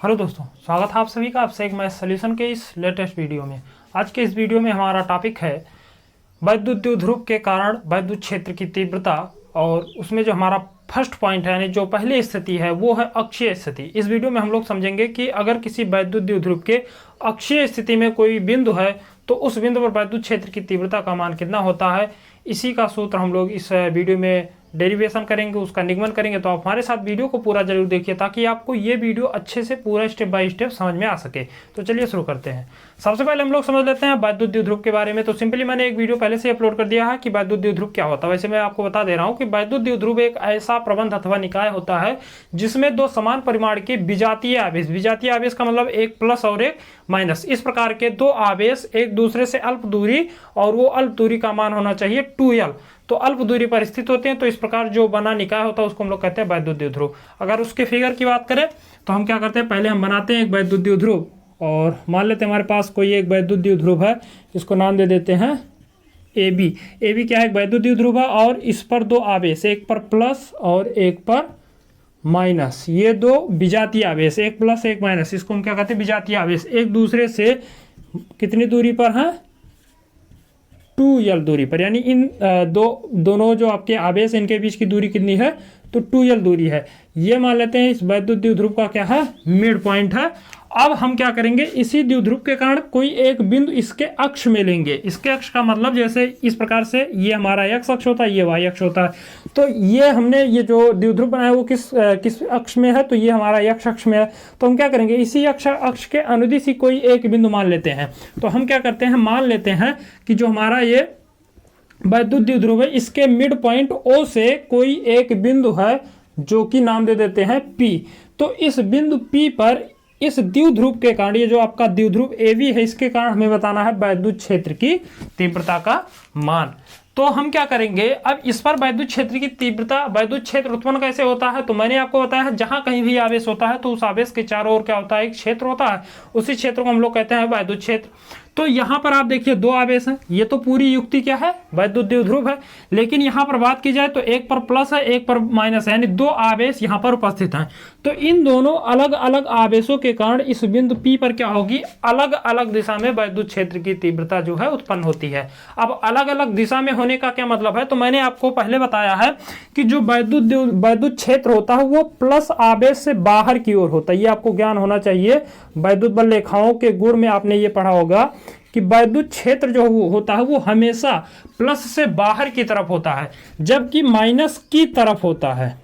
Hello दोस्तों, स्वागत है आप सभी का आपसे एक मैथ सॉल्यूशन के इस लेटेस्ट वीडियो में। आज के इस वीडियो में हमारा टॉपिक है वैद्युत द्विध्रुव के कारण वैद्युत क्षेत्र की तीव्रता, और उसमें जो हमारा फर्स्ट पॉइंट है यानी जो पहली स्थिति है वो है अक्षीय स्थिति। इस वीडियो में हम लोग समझेंगे कि अगर किसी वैद्युत द्विध्रुव के अक्षीय स्थिति में कोई बिंदु है तो उस बिंदु पर वैद्युत क्षेत्र की तीव्रता का मान कितना होता है। इसी का सूत्र हम लोग इस वीडियो में डेरिवेशन करेंगे, उसका निगमन करेंगे। तो आप हमारे साथ वीडियो को पूरा जरूर देखिए ताकि आपको ये वीडियो अच्छे से पूरा स्टेप बाय स्टेप समझ में आ सके। तो चलिए शुरू करते हैं। सबसे पहले हम लोग समझ लेते हैं वैद्युत द्विध्रुव के बारे में। तो सिंपली मैंने एक वीडियो पहले से अपलोड कर दिया है कि वैद्युत द्विध्रुव क्या होता है। वैसे मैं आपको बता दे रहा हूँ कि वैद्युत द्विध्रुव एक ऐसा प्रबंध अथवा निकाय होता है जिसमें दो समान परिमाण के विजातीय आवेश, विजातीय आवेश का मतलब एक प्लस और एक माइनस, इस प्रकार के दो आवेश एक दूसरे से अल्प दूरी, और वो अल्प दूरी का मान होना चाहिए 2l, तो अल्प दूरी पर स्थित होते हैं। तो इस प्रकार जो बना निकाय होता है उसको हम लोग कहते हैं वैद्युत द्विध्रुव। अगर उसके फिगर की बात करें तो हम क्या करते हैं, पहले हम बनाते हैं एक वैद्युत द्विध्रुव, और मान लेते हैं हमारे पास कोई एक वैद्युत द्विध्रुव है, इसको नाम दे देते हैं AB। AB क्या है, एक वैद्युत द्विध्रुव है और इस पर दो आवेश, एक पर प्लस और एक पर माइनस, ये दो विजातीय आवेश, एक प्लस एक माइनस, इसको हम क्या कहते हैं विजातीय आवेश, एक दूसरे से कितनी दूरी पर है 2l दूरी पर। यानी इन दोनों जो आपके आवेश इनके बीच की दूरी कितनी है, तो 2l दूरी है। ये मान लेते हैं इस वैद्युत द्विध्रुव का क्या है, मिड पॉइंट है। अब हम क्या करेंगे, इसी द्विध्रुव के कारण कोई एक बिंदु इसके अक्ष में लेंगे। इसके अक्ष का मतलब जैसे इस प्रकार से ये हमारा x अक्ष होता है, ये y अक्ष होता है। तो ये हमने ये जो द्विध्रुव बनाया वो किस अक्ष में है, तो ये हमारा x अक्ष में है। तो हम क्या करेंगे, इसी अक्ष के अनुदिश ही कोई एक बिंदु मान लेते हैं। तो हम क्या करते हैं, मान लेते हैं कि जो हमारा ये वैद्युत द्विध्रुव है इसके मिड पॉइंट O से कोई एक बिंदु है जो कि नाम दे देते हैं P। तो इस बिंदु P पर इस द्विध्रुव के कारण, ये जो आपका द्विध्रुव AB है, इसके कारण हमें बताना है वैद्युत क्षेत्र की तीव्रता का मान। तो हम क्या करेंगे, अब इस पर वैद्युत क्षेत्र की तीव्रता, वैद्युत क्षेत्र उत्पन्न कैसे होता है, तो मैंने आपको बताया है जहां कहीं भी आवेश होता है तो उस आवेश के चारों ओर क्या होता है, एक क्षेत्र होता है। उसी क्षेत्र को हम लोग कहते हैं वैद्युत क्षेत्र। तो यहाँ पर आप देखिए दो आवेश हैं, ये तो पूरी युक्ति क्या है, वैद्युत द्विध्रुव है। लेकिन यहाँ पर बात की जाए तो एक पर प्लस है एक पर माइनस है, यानी दो आवेश यहाँ पर उपस्थित हैं। तो इन दोनों अलग अलग आवेशों के कारण इस बिंदु P पर क्या होगी, अलग अलग दिशा में वैद्युत क्षेत्र की तीव्रता जो है उत्पन्न होती है। अब अलग अलग दिशा में होने का क्या मतलब है, तो मैंने आपको पहले बताया है कि जो वैद्युत क्षेत्र होता है वो प्लस आवेश से बाहर की ओर होता है। ये आपको ज्ञान होना चाहिए, वैद्युत बल रेखाओं के गुण में आपने ये पढ़ा होगा कि वैद्युत क्षेत्र जो होता है वो हमेशा प्लस से बाहर की तरफ होता है जबकि माइनस की तरफ होता है।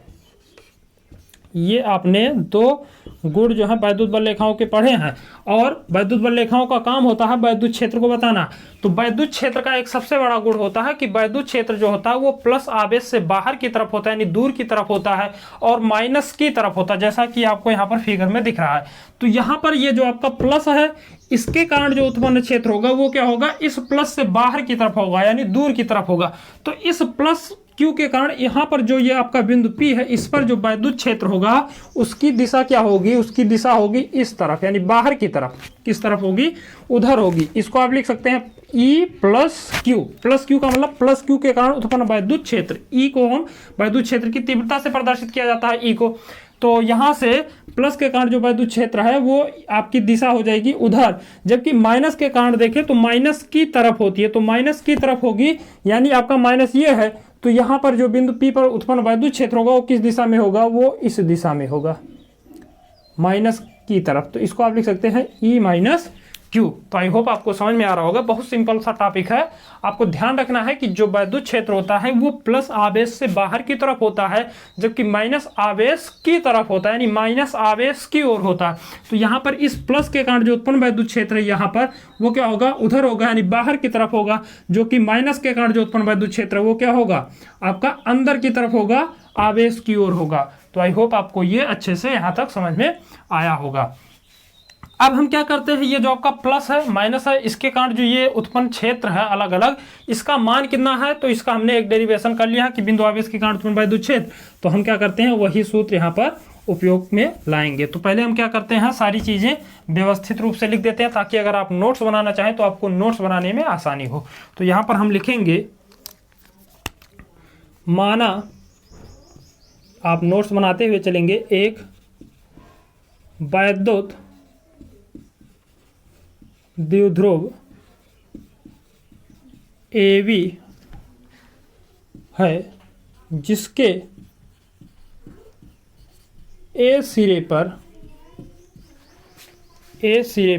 ये आपने दो गुण जो है वैद्युत बल रेखाओं के पढ़े हैं, और वैद्युत बल रेखाओं का काम होता है वैद्युत क्षेत्र को बताना। तो वैद्युत क्षेत्र का एक सबसे बड़ा गुण होता है कि वैद्युत क्षेत्र जो होता है वो प्लस आवेश से बाहर की तरफ होता है, यानी दूर की तरफ होता है, और माइनस की तरफ होता है, जैसा कि आपको यहाँ पर फिगर में दिख रहा है। तो यहाँ पर ये जो आपका प्लस है इसके कारण जो उत्पन्न क्षेत्र होगा वो क्या होगा, इस प्लस से बाहर की तरफ होगा, यानी दूर की तरफ होगा। तो इस प्लस Q के कारण यहाँ पर जो ये आपका बिंदु P है, इस पर जो वैद्युत क्षेत्र होगा उसकी दिशा क्या होगी, उसकी दिशा होगी इस तरफ, यानी बाहर की तरफ। किस तरफ होगी, उधर होगी। इसको आप लिख सकते हैं E plus Q। Plus Q का मतलब प्लस Q के कारण उत्पन्न वैद्युत क्षेत्र। E को हम वैद्युत क्षेत्र की तीव्रता से प्रदर्शित किया जाता है, E को। तो यहाँ से प्लस के कारण जो वैद्युत क्षेत्र है वो आपकी दिशा हो जाएगी उधर, जबकि माइनस के कारण देखें तो माइनस की तरफ होती है, तो माइनस की तरफ होगी, यानी आपका माइनस ये है। तो यहाँ पर जो बिंदु P पर उत्पन्न वैद्युत क्षेत्र होगा वो किस दिशा में होगा, वो इस दिशा में होगा, माइनस की तरफ। तो इसको आप लिख सकते हैं E माइनस Q। तो आई होप आपको समझ में आ रहा होगा, बहुत सिंपल सा टॉपिक है। आपको ध्यान रखना है कि जो वैद्युत क्षेत्र होता है वो प्लस आवेश से बाहर की तरफ होता है जबकि माइनस आवेश की तरफ होता है, यानी माइनस आवेश की ओर होता है। तो यहाँ पर इस प्लस के कारण जो उत्पन्न वैद्युत क्षेत्र है यहाँ पर वो क्या होगा, उधर होगा, यानी बाहर की तरफ होगा, जो कि माइनस के कारण जो उत्पन्न वैद्युत क्षेत्र है वो क्या होगा, आपका अंदर की तरफ होगा, आवेश की ओर होगा। तो आई होप आपको ये अच्छे से यहाँ तक समझ में आया होगा। अब हम क्या करते हैं, ये जो आपका प्लस है माइनस है, इसके कारण जो ये उत्पन्न क्षेत्र है अलग अलग, इसका मान कितना है, तो इसका हमने एक डेरिवेशन कर लिया कि बिंदु आवेश के कारण उत्पन्न वैद्युत क्षेत्र। तो हम क्या करते हैं, वही सूत्र यहाँ पर उपयोग में लाएंगे। तो पहले हम क्या करते हैं, सारी चीजें व्यवस्थित रूप से लिख देते हैं ताकि अगर आप नोट्स बनाना चाहें तो आपको नोट्स बनाने में आसानी हो। तो यहाँ पर हम लिखेंगे, माना आप नोट्स बनाते हुए चलेंगे, एक वैद्युत द्विध्रुव AB है जिसके A सिरे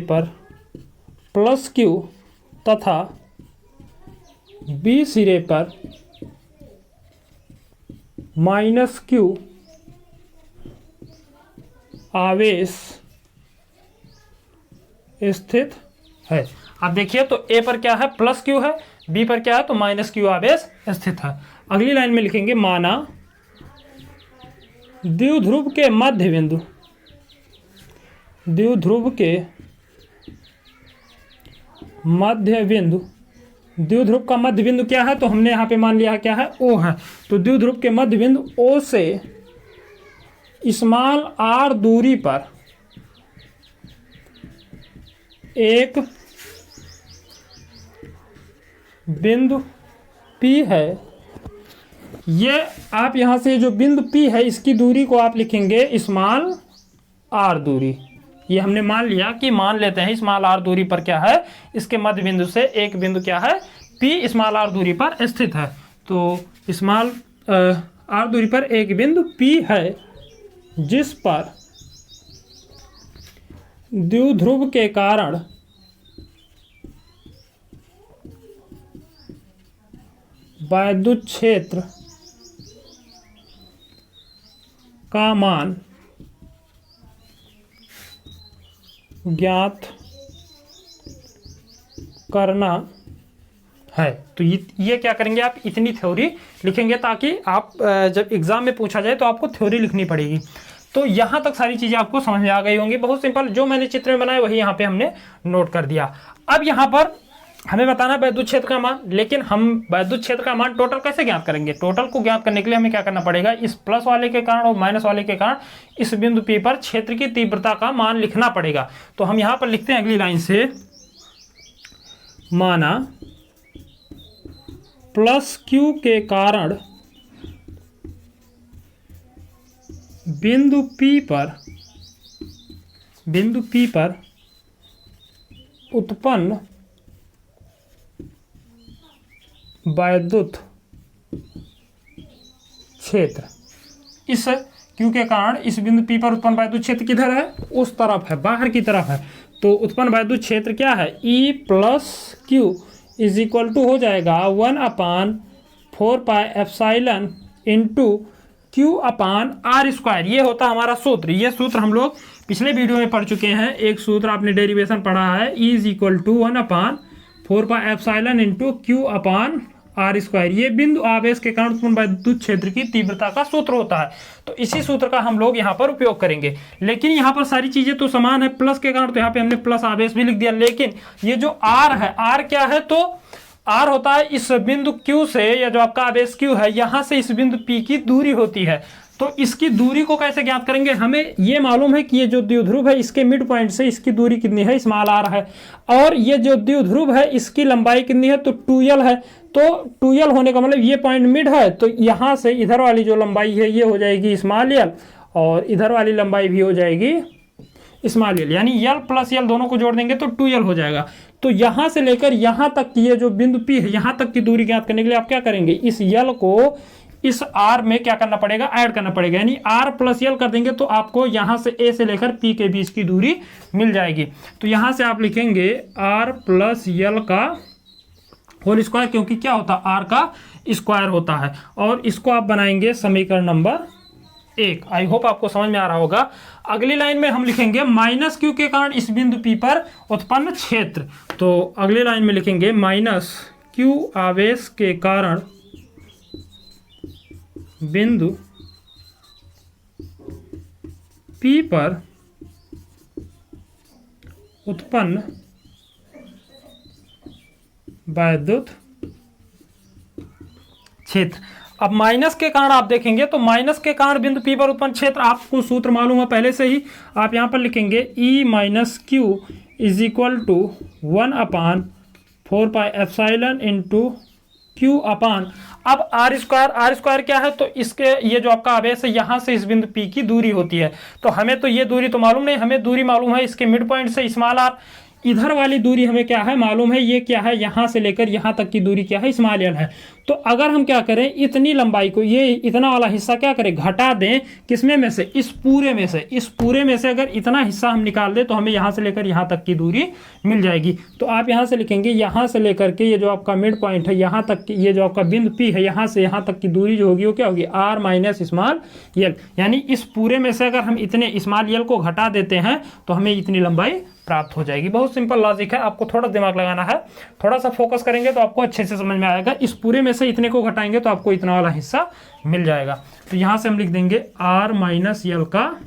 पर प्लस Q तथा B सिरे पर माइनस Q आवेश स्थित है। अब देखिए तो A पर क्या है, प्लस Q है, B पर क्या है तो माइनस Q आवेश स्थित है। अगली लाइन में लिखेंगे माना द्विध्रुव के मध्य बिंदु, द्विध्रुव का मध्य बिंदु क्या है, तो हमने यहाँ पे मान लिया क्या है, O है। तो द्विध्रुव के मध्य बिंदु O से स्मॉल r दूरी पर एक बिंदु P है। ये आप यहाँ से जो बिंदु P है इसकी दूरी को आप लिखेंगे स्मॉल r दूरी। ये हमने मान लिया कि मान लेते हैं स्मॉल r दूरी पर क्या है, इसके मध्य बिंदु से एक बिंदु क्या है, P स्मॉल r दूरी पर स्थित है। तो स्मॉल r दूरी पर एक बिंदु P है जिस पर द्विध्रुव के कारण वैद्युत क्षेत्र का मान ज्ञात करना है। तो ये क्या करेंगे आप, इतनी थ्योरी लिखेंगे ताकि आप जब एग्जाम में पूछा जाए तो आपको थ्योरी लिखनी पड़ेगी। तो यहाँ तक सारी चीज़ें आपको समझ में आ गई होंगी। बहुत सिंपल, जो मैंने चित्र में बनाया वही यहाँ पे हमने नोट कर दिया। अब यहाँ पर हमें बताना है वैद्युत क्षेत्र का मान, लेकिन हम वैद्युत क्षेत्र का मान टोटल कैसे ज्ञात करेंगे। टोटल को ज्ञात करने के लिए हमें क्या करना पड़ेगा, इस प्लस वाले के कारण और माइनस वाले के कारण इस बिंदु P पर क्षेत्र की तीव्रता का मान लिखना पड़ेगा। तो हम यहाँ पर लिखते हैं अगली लाइन से, माना प्लस Q के कारण बिंदु P पर उत्पन्न वैद्युत क्षेत्र, इस Q के कारण इस बिंदु P पर उत्पन्न वैद्युत क्षेत्र किधर है, उस तरफ है, बाहर की तरफ है। तो उत्पन्न वैद्युत क्षेत्र क्या है, E plus Q is equal to हो जाएगा 1/4πε into Q upon R square. ये होता हमारा सूत्र। ये सूत्र हम लोग पिछले वीडियो में पढ़ चुके हैं। एक सूत्र आपने डेरिवेशन पढ़ा है, E is equal to 1/4πε into Q upon R square. ये बिंदु आवेश के कारण उत्पन्न वैद्युत क्षेत्र की तीव्रता का सूत्र होता है। तो इसी सूत्र का हम लोग यहाँ पर उपयोग करेंगे। लेकिन यहाँ पर सारी चीजें तो समान है, प्लस के कारण तो यहाँ पे हमने प्लस आवेश भी लिख दिया। लेकिन ये जो R है, R क्या है, तो R होता है इस बिंदु Q से, या जो आपका आवेश Q है यहाँ से इस बिंदु P की दूरी होती है। तो इसकी दूरी को कैसे ज्ञात करेंगे, हमें ये मालूम है कि ये जो द्विध्रुव है इसके मिड पॉइंट से इसकी दूरी कितनी है, स्मॉल r है। और ये जो द्विध्रुव है इसकी लंबाई कितनी है, तो 2l है। तो 2l होने का मतलब ये पॉइंट मिड है, तो यहाँ से इधर वाली जो लंबाई है ये हो जाएगी स्मॉल l, और इधर वाली लंबाई भी हो जाएगी स्मॉल l, यानी l प्लस l दोनों को जोड़ देंगे तो 2l हो जाएगा। तो यहाँ से लेकर यहाँ तक की ये जो बिंदु P है यहाँ तक की दूरी ज्ञात करने के लिए आप क्या करेंगे, इस l को इस R में क्या करना पड़ेगा, ऐड करना पड़ेगा, यानी R प्लस L कर देंगे तो आपको यहाँ से A से लेकर P के बीच की दूरी मिल जाएगी। तो यहाँ से आप लिखेंगे R प्लस L का होल स्क्वायर, क्योंकि क्या होता है R का स्क्वायर होता है। और इसको आप बनाएंगे समीकरण नंबर 1। आई होप आपको समझ में आ रहा होगा। अगली लाइन में हम लिखेंगे माइनस Q के कारण इस बिंदु P पर उत्पन्न क्षेत्र। तो अगली लाइन में लिखेंगे माइनस Q आवेश के कारण बिंदु P पर उत्पन्न वैद्युत क्षेत्र। अब माइनस के कारण आप देखेंगे तो माइनस के कारण बिंदु P पर उत्पन्न क्षेत्र आपको सूत्र मालूम है पहले से ही। आप यहां पर लिखेंगे E minus Q is equal to 1/4πε into Q upon, अब आर स्क्वायर क्या है, तो इसके ये जो आपका आवेश है यहाँ से इस बिंदु P की दूरी होती है। तो हमें तो ये दूरी तो मालूम नहीं, हमें दूरी मालूम है इसके मिड पॉइंट से स्मॉल आर। इधर वाली दूरी हमें क्या है मालूम है, ये क्या है, यहाँ से लेकर यहाँ तक की दूरी क्या है, स्मॉल एल है। तो अगर हम क्या करें, इतनी लंबाई को, ये इतना वाला हिस्सा क्या करें, घटा दें, किसमें में से, इस पूरे में से, इस पूरे में से अगर इतना हिस्सा हम निकाल दें तो हमें यहाँ से लेकर यहाँ तक की दूरी मिल जाएगी। तो आप यहाँ से लिखेंगे, यहाँ से लेकर के ये जो आपका मिड पॉइंट है यहाँ तक की, ये जो आपका बिंदु P है यहाँ से यहाँ तक की दूरी जो होगी वो क्या होगी, r माइनस स्मॉल एल। यानी इस पूरे में से अगर हम इतने स्मॉल एल को घटा देते हैं तो हमें इतनी लंबाई प्राप्त हो जाएगी। बहुत सिंपल लॉजिक है, आपको थोड़ा दिमाग लगाना है, थोड़ा सा फोकस करेंगे तो आपको अच्छे से समझ में आएगा। इस पूरे में से इतने को घटाएंगे तो आपको इतना वाला हिस्सा मिल जाएगा। तो यहाँ से हम लिख देंगे r माइनस एल का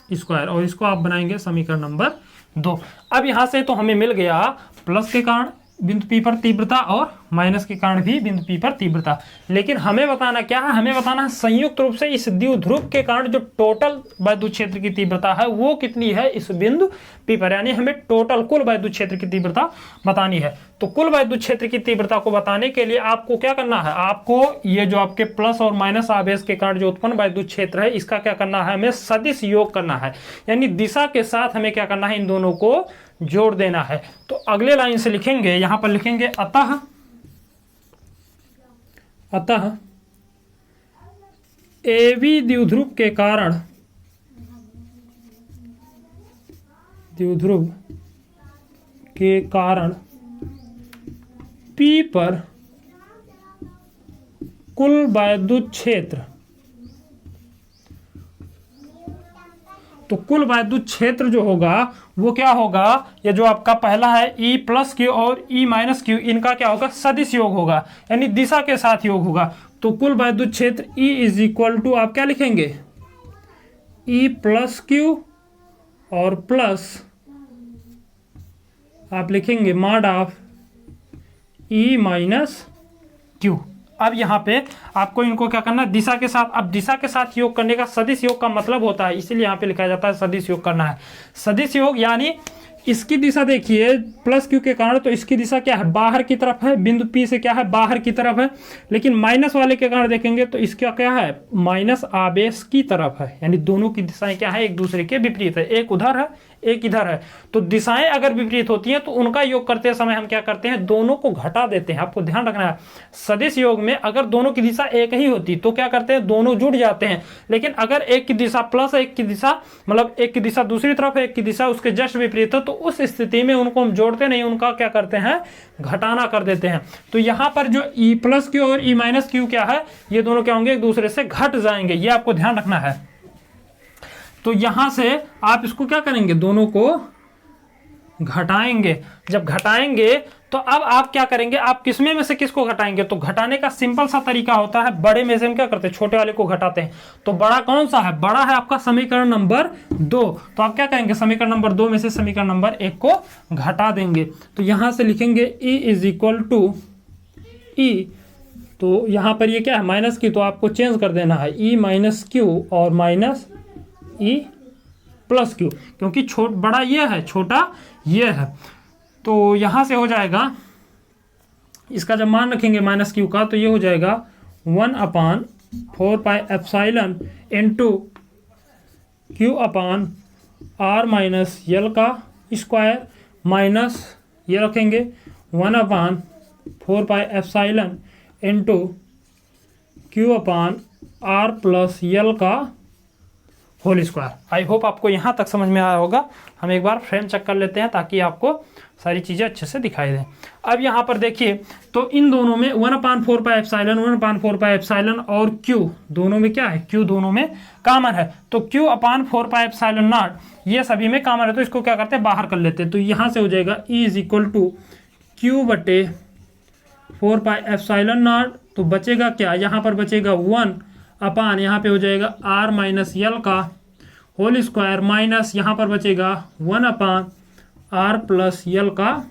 स्क्वायर, और इसको आप बनाएंगे समीकरण नंबर 2। अब यहाँ से तो हमें मिल गया प्लस के कारण बिंदु P पर तीव्रता और माइनस के कारण भी बिंदु P पर तीव्रता। लेकिन हमें बताना क्या है, हमें बताना है संयुक्त रूप से इस द्विध्रुव के कारण जो टोटल वैद्युत क्षेत्र की तीव्रता है वो कितनी है इस बिंदु P पर। यानी हमें टोटल कुल वैद्युत क्षेत्र की तीव्रता बतानी है। तो कुल वैद्युत क्षेत्र की तीव्रता को बताने के लिए आपको क्या करना है, आपको ये जो आपके प्लस और माइनस आवेश के कारण जो उत्पन्न वैद्युत क्षेत्र है इसका क्या करना है, हमें सदिश योग करना है। यानी दिशा के साथ हमें क्या करना है, इन दोनों को जोड़ देना है। तो अगले लाइन से लिखेंगे, यहां पर लिखेंगे अतः AB द्विध्रुव के कारण P पर कुल वैद्युत क्षेत्र, तो कुल वैद्युत क्षेत्र जो होगा वो क्या होगा, ये जो आपका पहला है E प्लस क्यू और E माइनस क्यू, इनका क्या होगा, सदिश योग होगा, यानी दिशा के साथ योग होगा। तो कुल वैद्युत क्षेत्र E इज इक्वल टू, आप क्या लिखेंगे, E प्लस क्यू और प्लस आप लिखेंगे mod of E minus Q. अब यहाँ पे आपको इनको क्या करना है, दिशा के साथ। अब दिशा के साथ योग करने का सदिश योग का मतलब होता है, इसीलिए यहाँ पे लिखा जाता है सदिश योग करना है। सदिश योग यानी इसकी दिशा देखिए प्लस क्यू के कारण, तो इसकी दिशा क्या है, बाहर की तरफ है, बिंदु P से क्या है, बाहर की तरफ है। लेकिन माइनस वाले के कारण देखेंगे तो इसका क्या है, माइनस आवेश की तरफ है। यानी दोनों की दिशाएं क्या है, एक दूसरे के विपरीत है, एक उधर है एक इधर है। तो दिशाएं अगर विपरीत होती हैं तो उनका योग करते समय हम क्या करते हैं, दोनों को घटा देते हैं। आपको ध्यान रखना है, सदिश योग में अगर दोनों की दिशा एक ही होती तो क्या करते हैं, दोनों जुड़ जाते हैं। लेकिन अगर एक की दिशा प्लस है, एक की दिशा मतलब एक की दिशा दूसरी तरफ है, एक की दिशा उसके जस्ट विपरीत है, तो उस स्थिति में उनको हम जोड़ते नहीं, उनका क्या करते हैं, घटाना कर देते हैं। तो यहां पर जो E प्लस क्यू और E माइनस क्यू क्या है, ये दोनों क्या होंगे, एक दूसरे से घट जाएंगे, ये आपको ध्यान रखना है। तो यहां से आप इसको क्या करेंगे, दोनों को घटाएंगे। जब घटाएंगे तो अब आप क्या करेंगे, आप किसमें में से किसको घटाएंगे, तो घटाने का सिंपल सा तरीका होता है, बड़े में से हम क्या करते हैं, छोटे वाले को घटाते हैं। तो बड़ा कौन सा है, बड़ा है आपका समीकरण नंबर 2। तो आप क्या करेंगे, समीकरण नंबर 2 में से समीकरण नंबर 1 को घटा देंगे। तो यहां से लिखेंगे E is equal to E, तो यहां पर ये क्या है, माइनस की, तो आपको चेंज कर देना है, E माइनस क्यू और माइनस E प्लस क्यू, क्योंकि बड़ा ये है, छोटा ये है। तो यहां से हो जाएगा, इसका जब मान रखेंगे माइनस क्यू का, तो ये हो जाएगा 1/4 पाई एप्सिलॉन इनटू क्यू अपान r माइनस एल का स्क्वायर, माइनस ये रखेंगे 1/4 पाई एप्सिलॉन इनटू क्यू अपान r प्लस एल का होल स्क्वायर। आई होप आपको यहाँ तक समझ में आया होगा। हम एक बार फ्रेम चेक कर लेते हैं ताकि आपको सारी चीज़ें अच्छे से दिखाई दें। अब यहाँ पर देखिए, तो इन दोनों में 1/4 पाई एप्सिलॉन, 1/4 पाई एप्सिलॉन और Q दोनों में क्या है, Q दोनों में कॉमन है। तो Q/4 पाई एप्सिलॉन नॉट ये सभी में कॉमन है, तो इसको क्या करते हैं, बाहर कर लेते हैं। तो यहाँ से हो जाएगा E is equal to Q/4 pi epsilon naught. तो बचेगा क्या, यहाँ पर बचेगा 1/, यहाँ पे हो जाएगा r माइनस एल का होल स्क्वायर, माइनस यहाँ पर बचेगा 1/r प्लस एल का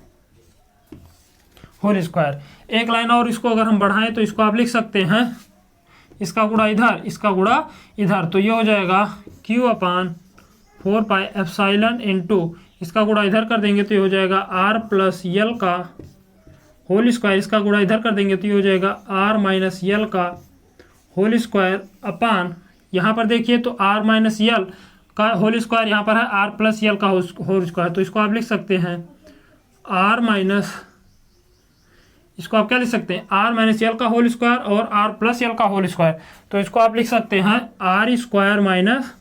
होल स्क्वायर। एक लाइन और इसको अगर हम बढ़ाएं तो इसको आप लिख सकते हैं, इसका गुणा इधर, इसका गुणा इधर, तो ये हो जाएगा Q/4 पाई एप्सिलॉन इनटू, इसका गुणा इधर कर देंगे तो ये हो जाएगा r प्लस एल का होल स्क्वायर, इसका गुणा इधर कर देंगे तो ये हो जाएगा आर माइनस यल का होल स्क्वायर अपान, यहाँ पर देखिए तो आर माइनस यल का होल स्क्वायर यहाँ पर है आर प्लस यल का होल स्क्वायर, तो इसको आप लिख सकते हैं आर माइनस, इसको आप क्या लिख सकते हैं आर माइनस यल का होल स्क्वायर और आर प्लस यल का होल स्क्वायर, तो इसको आप लिख सकते हैं R square minus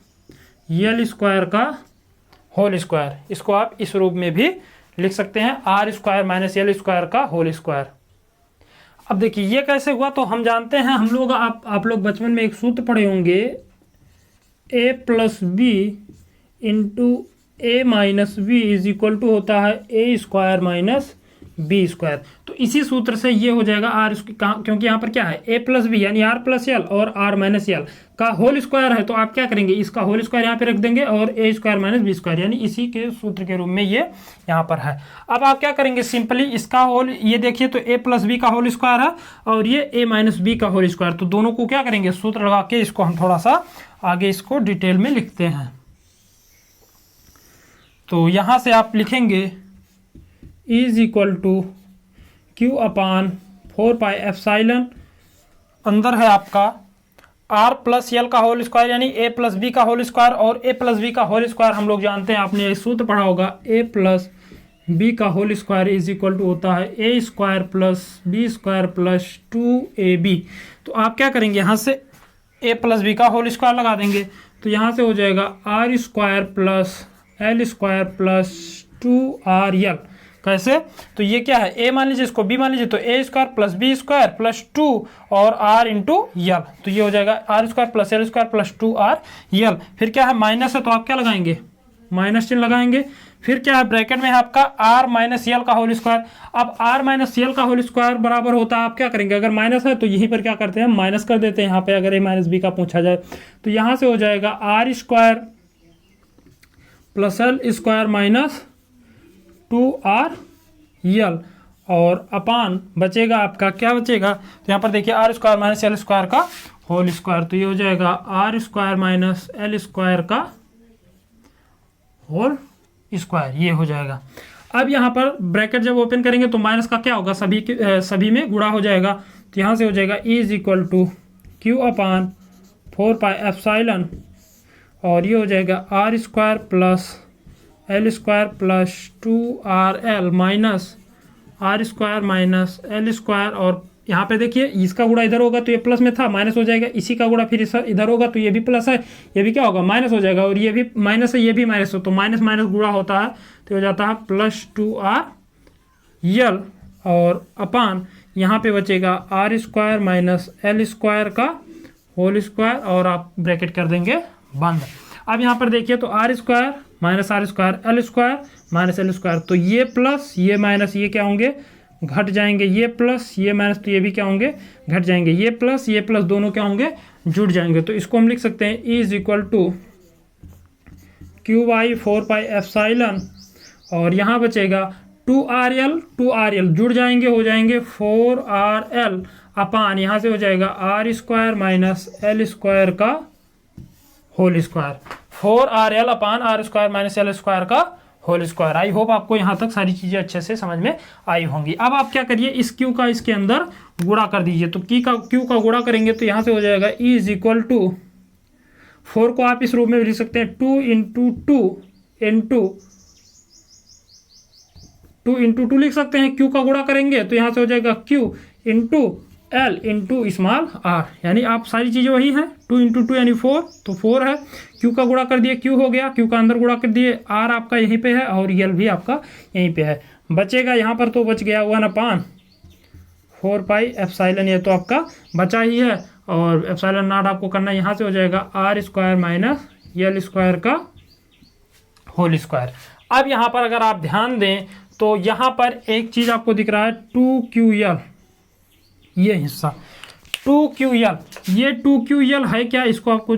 L square का होल स्क्वायर। इसको आप इस रूप में भी लिख सकते हैं R square minus L square का होल स्क्वायर। अब देखिए ये कैसे हुआ, तो हम जानते हैं, हम लोग आप लोग बचपन में एक सूत्र पढ़े होंगे, A plus B into A minus B is equal to होता है A square minus B square. तो इसी सूत्र से ये हो जाएगा आर, क्योंकि यहाँ पर क्या है ए प्लस बी यानी आर प्लस यल और आर माइनस यल का होल स्क्वायर है, तो आप क्या करेंगे इसका होल स्क्वायर यहाँ पे रख देंगे और ए स्क्वायर माइनस बी स्क्वायर, यानी इसी के सूत्र के रूप में ये यहाँ पर है। अब आप क्या करेंगे सिंपली इसका होल, ये देखिए तो ए प्लस बी का होल स्क्वायर है और ये ए माइनस बी का होल स्क्वायर, तो दोनों को क्या करेंगे सूत्र लगा के इसको हम थोड़ा सा आगे इसको डिटेल में लिखते हैं। तो यहाँ से आप लिखेंगे is equal to Q upon 4 pi epsilon, अंदर है आपका आर प्लस यल का होल स्क्वायर यानी ए प्लस बी का होल स्क्वायर, और ए प्लस बी का होल स्क्वायर हम लोग जानते हैं, आपने सूत्र पढ़ा होगा ए प्लस बी का whole square is equal to होता है A square plus B square plus 2ab। तो आप क्या करेंगे यहाँ से ए प्लस बी का होल स्क्वायर लगा देंगे, तो यहाँ से हो जाएगा R square plus L square plus 2rl। कैसे, तो ये क्या है ए मान लीजिए, इसको बी मान लीजिए, तो A square plus B square plus 2 और आर इंटू यल, तो ये हो जाएगा R square plus L square plus 2rl। फिर क्या है माइनस है तो आप क्या लगाएंगे माइनस चिन्ह लगाएंगे। फिर क्या है ब्रैकेट में है आपका आर माइनस यल का होल स्क्वायर। अब आर माइनस यल का होल स्क्वायर बराबर होता है, आप क्या करेंगे अगर माइनस है तो यहीं पर क्या करते हैं माइनस कर देते हैं, यहाँ पे अगर ए माइनस बी का पूछा जाए तो यहाँ से हो जाएगा R square plus L square minus 2rl और अपान बचेगा आपका, क्या बचेगा तो यहाँ पर देखिए R square minus L square का होल स्क्वायर, तो ये हो जाएगा R square minus L square का होल स्क्वायर, ये हो जाएगा। अब यहाँ पर ब्रैकेट जब ओपन करेंगे तो माइनस का क्या होगा सभी में गुणा हो जाएगा, तो यहाँ से हो जाएगा is equal to Q upon 4 pi epsilon, और ये हो जाएगा R square plus L square plus 2rl minus R square minus L square, और यहाँ पे देखिए इसका गुणा इधर होगा तो ये प्लस में था माइनस हो जाएगा, इसी का गुणा फिर इधर होगा तो ये भी प्लस है, ये भी क्या होगा माइनस हो जाएगा, और ये भी माइनस है ये भी माइनस हो, तो माइनस माइनस गुणा होता है तो हो जाता है प्लस 2rl, और अपान यहाँ पे बचेगा R square minus L square का होल स्क्वायर, और आप ब्रैकेट कर देंगे बंद। अब यहाँ पर देखिए तो R square minus R square L square minus L square, तो ये प्लस ये माइनस ये क्या होंगे घट जाएंगे, ये प्लस ये माइनस तो ये भी क्या होंगे घट जाएंगे, ये प्लस दोनों क्या होंगे जुड़ जाएंगे। तो इसको हम लिख सकते हैं is equal to Q by 4 pi epsilon, और यहाँ बचेगा 2rl जुड़ जाएंगे हो जाएंगे 4rl अपान यहाँ से हो जाएगा R square minus L square का whole square, 4rl upon R square minus L square का होल स्क्वायर। आई होप आपको यहाँ तक सारी चीज़ें अच्छे से समझ में आई होंगी। अब आप क्या करिए इस क्यू का इसके अंदर गुणा कर दीजिए, तो क्यू का गुणा करेंगे तो यहाँ से हो जाएगा इज इक्वल टू 4 को आप इस रूप में लिख सकते हैं 2 इंटू 2 लिख सकते हैं। क्यू का गुणा करेंगे तो यहाँ से हो जाएगा Q into L into small R, यानी आप सारी चीज़ें वही हैं 2 इंटू 2 यानी 4, तो 4 है, क्यू का गुणा कर दिए क्यू हो गया, क्यू का अंदर गुणा कर दिए, आर आपका यहीं पे है और यल भी आपका यहीं पे है, बचेगा यहाँ पर तो बच गया 1 अपान 4 पाई एप्साइलन, ये तो आपका बचा ही है, और एप्साइलन नॉट आपको करना, यहाँ से हो जाएगा R square minus L square का होल स्क्वायर। अब यहाँ पर अगर आप ध्यान दें तो यहाँ पर एक चीज़ आपको दिख रहा है 2ql, ये हिस्सा 2ql, ये 2ql है क्या, इसको आपको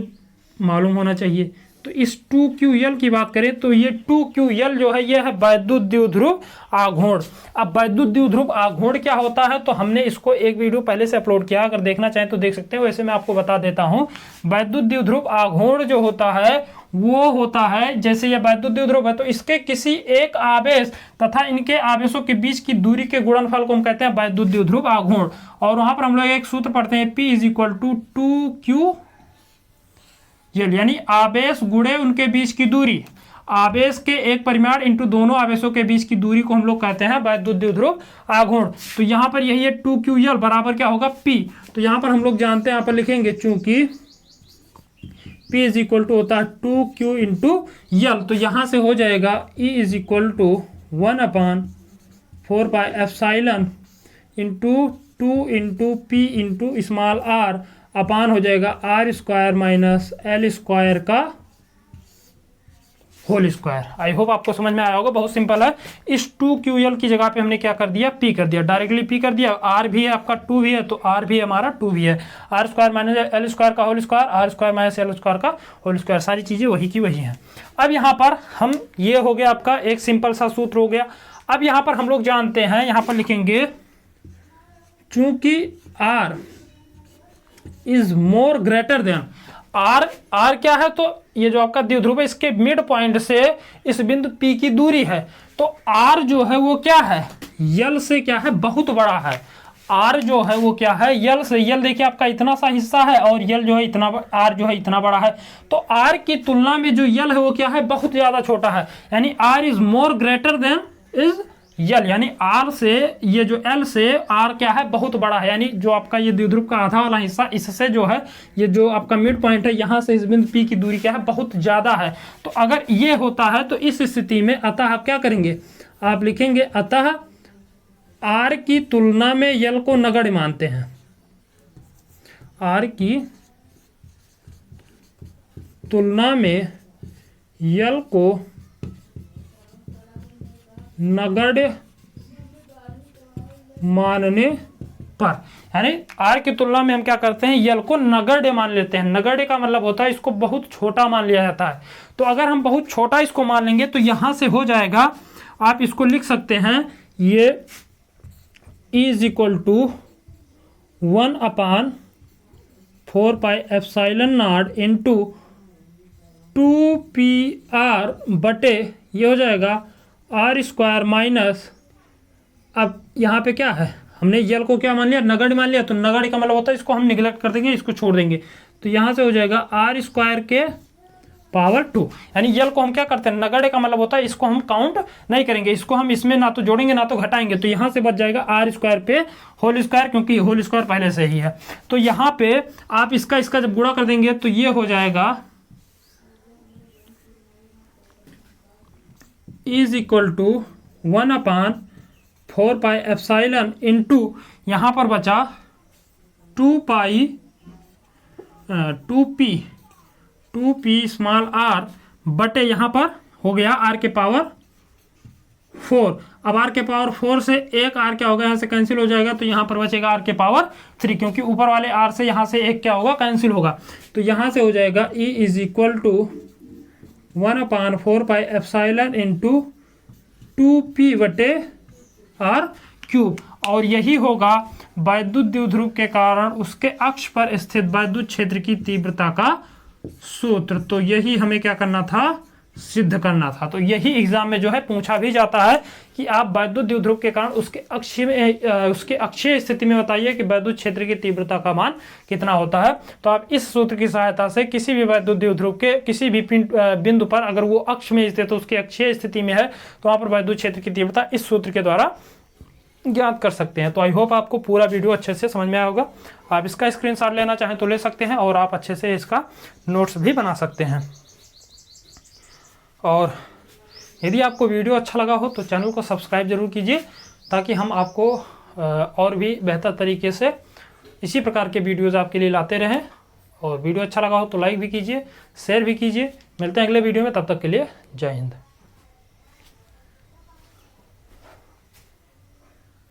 मालूम होना चाहिए। तो इस 2QL की बात करें तो ये 2QL जो है ये है वैद्युत द्विध्रुव आघूर्ण। अब वैद्युत द्विध्रुव आघूर्ण क्या होता है, तो हमने इसको एक वीडियो पहले से अपलोड किया, अगर देखना चाहें तो देख सकते हैं। वैसे मैं आपको बता देता हूं, वैद्युत द्विध्रुव आघूर्ण जो होता है वो होता है, जैसे ये वैद्युत द्विध्रुव है तो इसके किसी एक आवेश तथा इनके आवेशों के बीच की दूरी के गुणनफल को हम कहते हैं वैद्युत द्विध्रुव आघूर्ण। और वहां पर हम लोग एक सूत्र पढ़ते हैं, P = 2QL, यानी आवेश गुणे उनके बीच की दूरी, आवेश के एक परिमाण इंटू दोनों आवेशों के बीच की दूरी को हम लोग कहते हैं वैद्युत द्विध्रुव आघूर्ण। तो यहाँ पर यही है 2QL बराबर क्या होगा, P। तो यहाँ पर हम लोग जानते हैं, यहाँ पर लिखेंगे चूंकि P = होता है 2Q × L, तो यहाँ से हो जाएगा E = 1/4πε into 2 × P × small r upon हो जाएगा R² - L² का होल स्क्वायर। आई होप आपको समझ में आया होगा, बहुत सिंपल है। इस 2QL की जगह पे हमने क्या कर दिया, P कर दिया, डायरेक्टली P कर दिया। R भी है आपका, 2 भी है, तो R भी हमारा 2 भी है। R² - L² का होल स्क्वायर, R² - L² का होल स्क्वायर, सारी चीजें वही की वही हैं। अब यहाँ पर हम, ये हो गया आपका एक सिंपल सा सूत्र हो गया। अब यहाँ पर हम लोग जानते हैं, यहाँ पर लिखेंगे चूंकि R is more greater than R क्या है, तो ये जो आपका द्विध्रुव है इसके मिड पॉइंट से इस बिंदु P की दूरी है, तो R जो है वो क्या है, L से क्या है, बहुत बड़ा है। R जो है वो क्या है, L से, L देखिए आपका इतना सा हिस्सा है और L जो है इतना, R जो है इतना बड़ा है। तो R की तुलना में जो L है वो क्या है, बहुत ज्यादा छोटा है, यानी R is more greater than is L, यानी R से, ये जो L से R क्या है, बहुत बड़ा है। यानी जो आपका ये द्विध्रुव का आधा वाला हिस्सा, इससे जो है ये जो आपका मिड पॉइंट है यहाँ से इस बिंदु P की दूरी क्या है, बहुत ज्यादा है। तो अगर ये होता है तो इस स्थिति में अतः आप क्या करेंगे, आप लिखेंगे अतः R की तुलना में L को नगण्य मानते हैं, R की तुलना में L को नगण्य मानने पर, यानी R की तुलना में हम क्या करते हैं, L को नगण्य मान लेते हैं। नगण्य का मतलब होता है इसको बहुत छोटा मान लिया जाता है। तो अगर हम बहुत छोटा इसको मान लेंगे तो यहां से हो जाएगा, आप इसको लिख सकते हैं, ये E = 1/4πε0 इंटू 2PR बटे ये हो जाएगा R² माइनस, अब यहाँ पे क्या है, हमने L को क्या मान लिया, नगण्य मान लिया। तो नगण्य का मतलब होता है इसको हम निगलेक्ट कर देंगे, इसको छोड़ देंगे। तो यहाँ से हो जाएगा R² के पावर 2, यानी L को हम क्या करते हैं, नगण्य का मतलब होता है इसको हम काउंट नहीं करेंगे, इसको हम इसमें ना तो जोड़ेंगे ना तो घटाएंगे। तो यहाँ से बच जाएगा R² पे होल स्क्वायर, क्योंकि होल स्क्वायर पहले से ही है। तो यहाँ पे आप इसका जब गुणा कर देंगे तो ये हो जाएगा इज इक्वल टू 1/4πε इंटू यहाँ पर बचा 2p स्मॉल r बटे यहाँ पर हो गया r के पावर 4। अब r के पावर 4 से एक r क्या होगा, यहाँ से कैंसिल हो जाएगा, तो यहाँ पर बचेगा r के पावर 3, क्योंकि ऊपर वाले r से यहाँ से एक क्या होगा, कैंसिल होगा। तो यहाँ से हो जाएगा E = 1/4πε इंटू 2p/r³। और यही होगा वैद्युत द्विध्रुव के कारण उसके अक्ष पर स्थित वैद्युत क्षेत्र की तीव्रता का सूत्र। तो यही हमें क्या करना था, सिद्ध करना था। तो यही एग्जाम में जो है पूछा भी जाता है कि आप वैद्युत द्विध्रुव के कारण उसके अक्षीय स्थिति में बताइए कि वैद्युत क्षेत्र की तीव्रता का मान कितना होता है। तो आप इस सूत्र की सहायता से किसी भी वैद्युत द्विध्रुव के किसी भी बिंदु पर अगर वो अक्ष में स्थित तो उसकी अक्षीय स्थिति में है तो वहां पर वैद्युत क्षेत्र की तीव्रता इस सूत्र के द्वारा ज्ञात कर सकते हैं। तो आई होप आपको पूरा वीडियो अच्छे से समझ में आया होगा। आप इसका स्क्रीनशॉट लेना चाहें तो ले सकते हैं और आप अच्छे से इसका नोट्स भी बना सकते हैं। और यदि आपको वीडियो अच्छा लगा हो तो चैनल को सब्सक्राइब जरूर कीजिए, ताकि हम आपको और भी बेहतर तरीके से इसी प्रकार के वीडियोज़ आपके लिए लाते रहें। और वीडियो अच्छा लगा हो तो लाइक भी कीजिए, शेयर भी कीजिए। मिलते हैं अगले वीडियो में, तब तक के लिए जय हिंद।